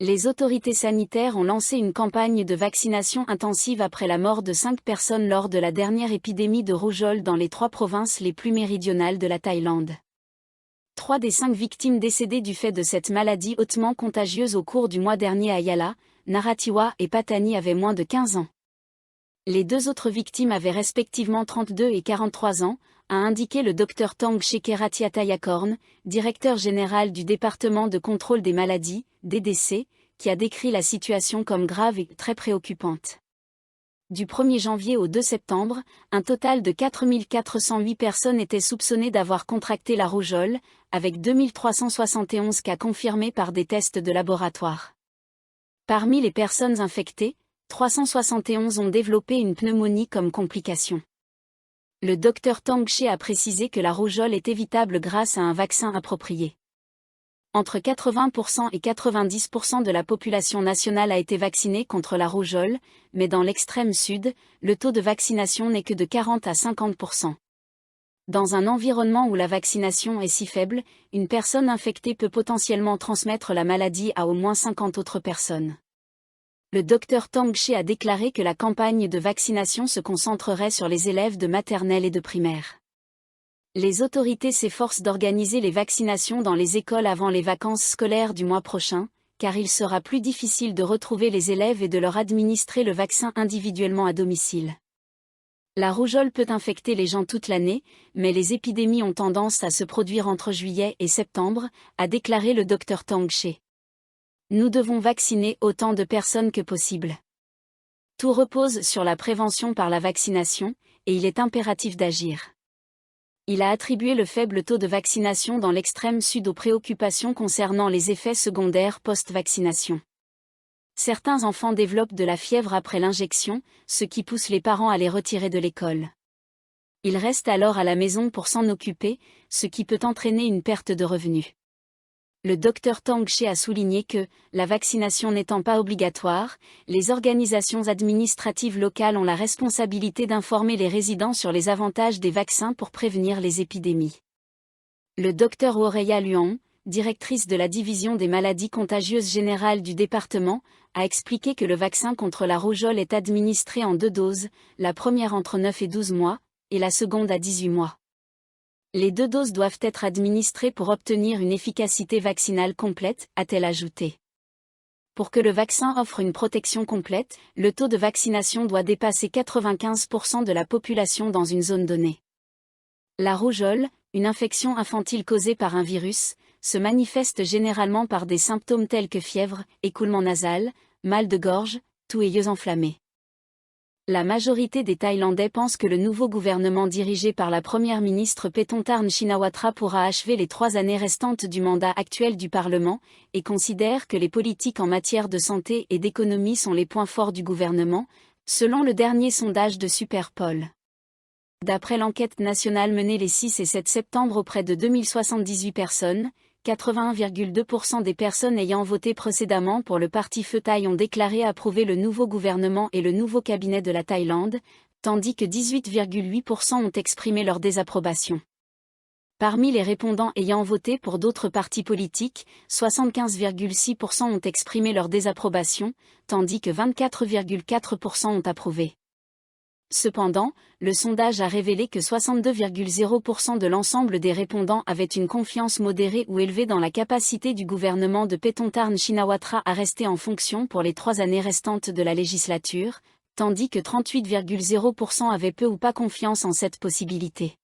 Les autorités sanitaires ont lancé une campagne de vaccination intensive après la mort de 5 personnes lors de la dernière épidémie de rougeole dans les 3 provinces les plus méridionales de la Thaïlande. 3 des 5 victimes décédées du fait de cette maladie hautement contagieuse au cours du mois dernier à Yala, Narathiwat et Pattani avaient moins de 15 ans. Les 2 autres victimes avaient respectivement 32 et 43 ans, a indiqué le Dr Tangche Keratiatayakorn, directeur général du département de contrôle des maladies, DDC, qui a décrit la situation comme grave et très préoccupante. Du 1er janvier au 2 septembre, un total de 4 408 personnes étaient soupçonnées d'avoir contracté la rougeole, avec 2 371 cas confirmés par des tests de laboratoire. Parmi les personnes infectées, 371 ont développé une pneumonie comme complication. Le Dr Tangche a précisé que la rougeole est évitable grâce à un vaccin approprié. Entre 80% et 90% de la population nationale a été vaccinée contre la rougeole, mais dans l'extrême sud, le taux de vaccination n'est que de 40 à 50%. Dans un environnement où la vaccination est si faible, une personne infectée peut potentiellement transmettre la maladie à au moins 50 autres personnes. Le Dr Tangche a déclaré que la campagne de vaccination se concentrerait sur les élèves de maternelle et de primaire. Les autorités s'efforcent d'organiser les vaccinations dans les écoles avant les vacances scolaires du mois prochain, car il sera plus difficile de retrouver les élèves et de leur administrer le vaccin individuellement à domicile. La rougeole peut infecter les gens toute l'année, mais les épidémies ont tendance à se produire entre juillet et septembre, a déclaré le Dr Tangche. Nous devons vacciner autant de personnes que possible. Tout repose sur la prévention par la vaccination, et il est impératif d'agir. Il a attribué le faible taux de vaccination dans l'extrême sud aux préoccupations concernant les effets secondaires post-vaccination. Certains enfants développent de la fièvre après l'injection, ce qui pousse les parents à les retirer de l'école. Ils restent alors à la maison pour s'en occuper, ce qui peut entraîner une perte de revenus. Le Dr Tangche a souligné que, la vaccination n'étant pas obligatoire, les organisations administratives locales ont la responsabilité d'informer les résidents sur les avantages des vaccins pour prévenir les épidémies. Le Dr Woreya Luong, directrice de la division des maladies contagieuses générales du département, a expliqué que le vaccin contre la rougeole est administré en 2 doses, la première entre 9 et 12 mois, et la seconde à 18 mois. Les 2 doses doivent être administrées pour obtenir une efficacité vaccinale complète, a-t-elle ajouté. Pour que le vaccin offre une protection complète, le taux de vaccination doit dépasser 95% de la population dans une zone donnée. La rougeole, une infection infantile causée par un virus, se manifeste généralement par des symptômes tels que fièvre, écoulement nasal, mal de gorge, toux et yeux enflammés. La majorité des Thaïlandais pensent que le nouveau gouvernement dirigé par la première ministre Paetongtarn Shinawatra pourra achever les 3 années restantes du mandat actuel du Parlement, et considèrent que les politiques en matière de santé et d'économie sont les points forts du gouvernement, selon le dernier sondage de Superpol. D'après l'enquête nationale menée les 6 et 7 septembre auprès de 2078 personnes, 81,2% des personnes ayant voté précédemment pour le parti Pheu Thai ont déclaré approuver le nouveau gouvernement et le nouveau cabinet de la Thaïlande, tandis que 18,8% ont exprimé leur désapprobation. Parmi les répondants ayant voté pour d'autres partis politiques, 75,6% ont exprimé leur désapprobation, tandis que 24,4% ont approuvé. Cependant, le sondage a révélé que 62,0% de l'ensemble des répondants avaient une confiance modérée ou élevée dans la capacité du gouvernement de Paetongtarn Shinawatra à rester en fonction pour les 3 années restantes de la législature, tandis que 38,0% avaient peu ou pas confiance en cette possibilité.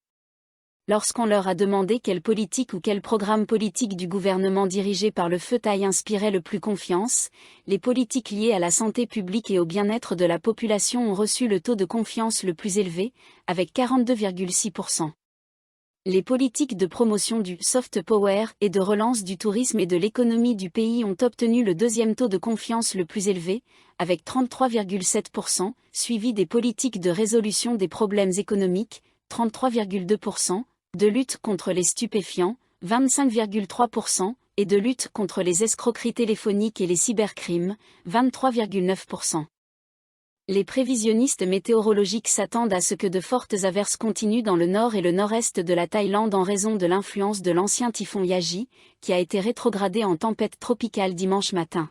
Lorsqu'on leur a demandé quelle politique ou quel programme politique du gouvernement dirigé par le Pheu Thai inspirait le plus confiance, les politiques liées à la santé publique et au bien-être de la population ont reçu le taux de confiance le plus élevé, avec 42,6%. Les politiques de promotion du soft power et de relance du tourisme et de l'économie du pays ont obtenu le 2e taux de confiance le plus élevé, avec 33,7%, suivi des politiques de résolution des problèmes économiques, 33,2%, de lutte contre les stupéfiants, 25,3%, et de lutte contre les escroqueries téléphoniques et les cybercrimes, 23,9%. Les prévisionnistes météorologiques s'attendent à ce que de fortes averses continuent dans le nord et le nord-est de la Thaïlande en raison de l'influence de l'ancien typhon Yagi, qui a été rétrogradé en tempête tropicale dimanche matin.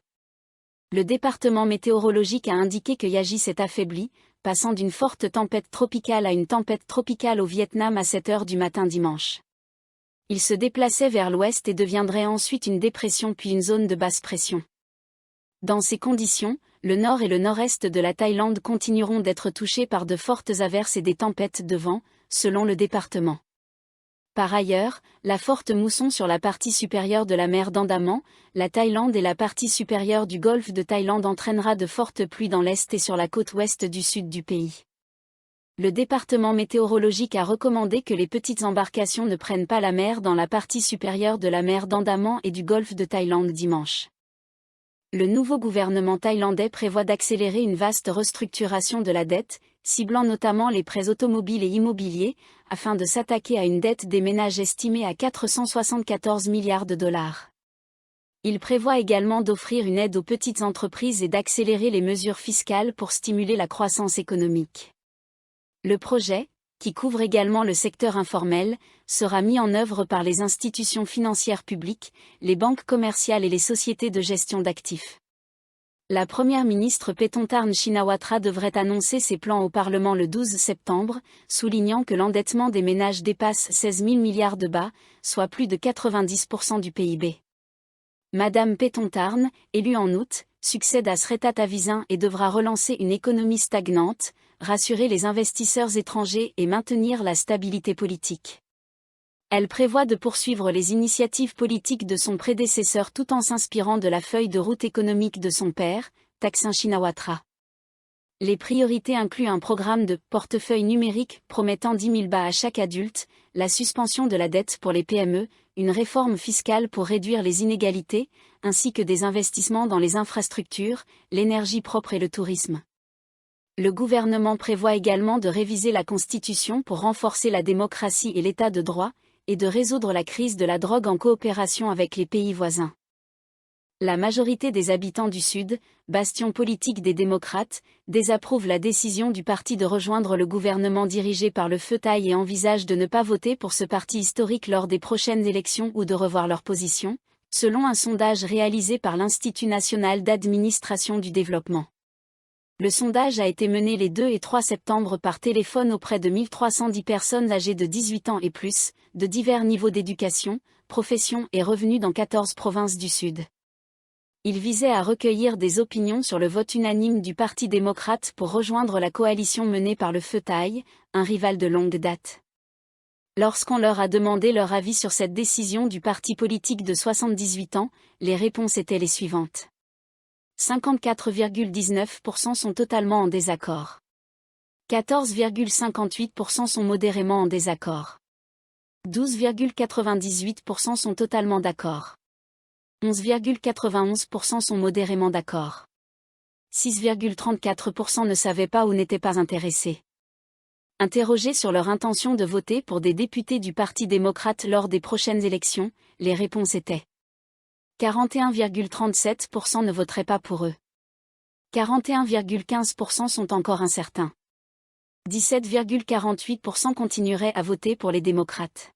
Le département météorologique a indiqué que Yagi s'est affaibli, passant d'une forte tempête tropicale à une tempête tropicale au Vietnam à 7 heures du matin dimanche. Il se déplaçait vers l'ouest et deviendrait ensuite une dépression puis une zone de basse pression. Dans ces conditions, le nord et le nord-est de la Thaïlande continueront d'être touchés par de fortes averses et des tempêtes de vent, selon le département. Par ailleurs, la forte mousson sur la partie supérieure de la mer d'Andaman, la Thaïlande et la partie supérieure du golfe de Thaïlande entraînera de fortes pluies dans l'est et sur la côte ouest du sud du pays. Le département météorologique a recommandé que les petites embarcations ne prennent pas la mer dans la partie supérieure de la mer d'Andaman et du golfe de Thaïlande dimanche. Le nouveau gouvernement thaïlandais prévoit d'accélérer une vaste restructuration de la dette, ciblant notamment les prêts automobiles et immobiliers, afin de s'attaquer à une dette des ménages estimée à 474 milliards de dollars. Il prévoit également d'offrir une aide aux petites entreprises et d'accélérer les mesures fiscales pour stimuler la croissance économique. Le projet, qui couvre également le secteur informel, sera mis en œuvre par les institutions financières publiques, les banques commerciales et les sociétés de gestion d'actifs. La première ministre Paetongtarn Shinawatra devrait annoncer ses plans au Parlement le 12 septembre, soulignant que l'endettement des ménages dépasse 16 000 milliards de baht, soit plus de 90% du PIB. Madame Paetongtarn, élue en août, succède à Srettha Thavisin et devra relancer une économie stagnante, rassurer les investisseurs étrangers et maintenir la stabilité politique. Elle prévoit de poursuivre les initiatives politiques de son prédécesseur tout en s'inspirant de la feuille de route économique de son père, Thaksin Shinawatra. Les priorités incluent un programme de « portefeuille numérique » promettant 10 000 bahts à chaque adulte, la suspension de la dette pour les PME, une réforme fiscale pour réduire les inégalités, ainsi que des investissements dans les infrastructures, l'énergie propre et le tourisme. Le gouvernement prévoit également de réviser la Constitution pour renforcer la démocratie et l'état de droit, et de résoudre la crise de la drogue en coopération avec les pays voisins. La majorité des habitants du Sud, bastion politique des démocrates, désapprouve la décision du parti de rejoindre le gouvernement dirigé par le Pheu Thai et envisage de ne pas voter pour ce parti historique lors des prochaines élections ou de revoir leur position, selon un sondage réalisé par l'Institut national d'administration du développement. Le sondage a été mené les 2 et 3 septembre par téléphone auprès de 1310 personnes âgées de 18 ans et plus, de divers niveaux d'éducation, profession et revenus dans 14 provinces du Sud. Il visait à recueillir des opinions sur le vote unanime du Parti démocrate pour rejoindre la coalition menée par le Pheu Thai, un rival de longue date. Lorsqu'on leur a demandé leur avis sur cette décision du parti politique de 78 ans, les réponses étaient les suivantes. 54,19% sont totalement en désaccord. 14,58% sont modérément en désaccord. 12,98% sont totalement d'accord. 11,91% sont modérément d'accord. 6,34% ne savaient pas ou n'étaient pas intéressés. Interrogés sur leur intention de voter pour des députés du Parti démocrate lors des prochaines élections, les réponses étaient 41,37% ne voteraient pas pour eux. 41,15% sont encore incertains. 17,48% continueraient à voter pour les démocrates.